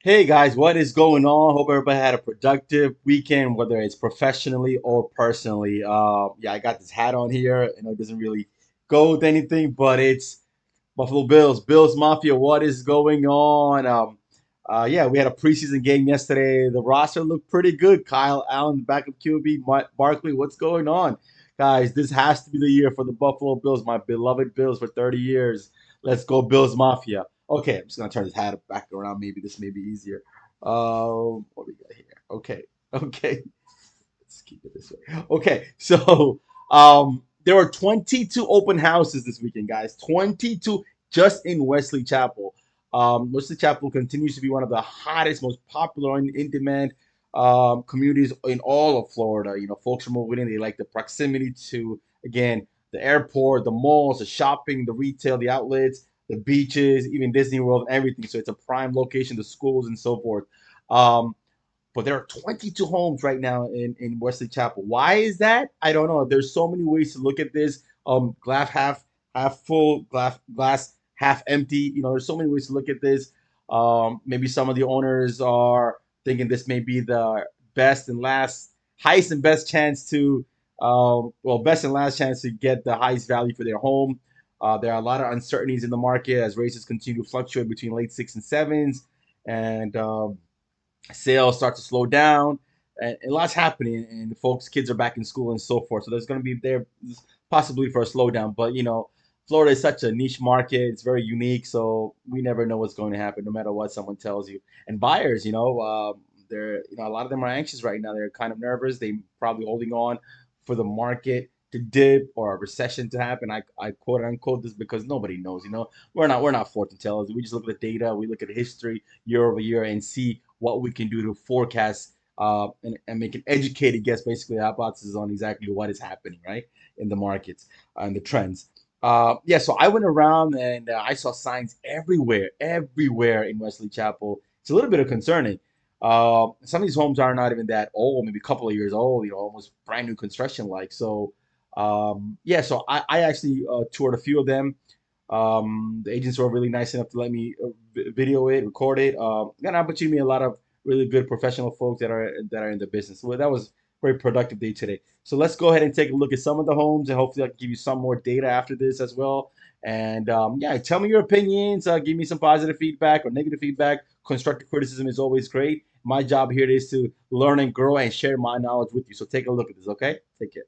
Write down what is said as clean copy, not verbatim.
Hey guys, what is going on? Hope everybody had a productive weekend, whether it's professionally or personally. Yeah, I got this hat on here. I know it doesn't really go with anything, but it's Buffalo Bills, Bills Mafia. What is going on? Yeah, we had a preseason game yesterday. The roster looked pretty good. Kyle Allen, backup QB, Barkley. What's going on, guys? This has to be the year for the Buffalo Bills, my beloved Bills for 30 years. Let's go, Bills Mafia. Okay, I'm just gonna turn this hat back around. Maybe this may be easier. What do we got here? Okay, okay. Let's keep it this way. Okay, so there were 22 open houses this weekend, guys. 22 just in Wesley Chapel. Wesley Chapel continues to be one of the hottest, most popular, and in-demand communities in all of Florida. You know, folks are moving in. They like the proximity to, again, the airport, the malls, the shopping, the retail, the outlets, the beaches, even Disney World, and everything. So it's a prime location, the schools, and so forth. Um, but there are 22 homes right now in Wesley Chapel. Why is that? I don't know. There's so many ways to look at this. Glass half full, glass half empty. You know, there's so many ways to look at this. Maybe some of the owners are thinking this may be the best and last, highest and best chance to, best and last chance to get the highest value for their home. There are a lot of uncertainties in the market as races continue to fluctuate between late six and sevens, and sales start to slow down, and lots happening, and folks kids are back in school and so forth, so there's going to be there possibly for a slowdown. But you know, Florida is such a niche market, it's very unique, so we never know what's going to happen no matter what someone tells you. And buyers, they're, a lot of them are anxious right now. They're kind of nervous. They probably holding on for the market to dip or a recession to happen. I quote unquote this because nobody knows. We're not fortune tellers. We just look at the data, we look at history year over year and see what we can do to forecast, and make an educated guess, basically hypothesis on exactly what is happening, right, in the markets and the trends. Yeah, so I went around and I saw signs everywhere in Wesley Chapel. It's a little bit of concerning. Some of these homes are not even that old, maybe a couple of years old, almost brand new construction like. So, yeah, so I actually toured a few of them. The agents were really nice enough to let me video it, record it. Got an opportunity to meet a lot of really good professional folks that are in the business. So that was a very productive day today. So let's go ahead and take a look at some of the homes, and hopefully I can give you some more data after this as well. And yeah, tell me your opinions. Give me some positive feedback or negative feedback. Constructive criticism is always great. My job here is to learn and grow and share my knowledge with you. So take a look at this, okay? Take care.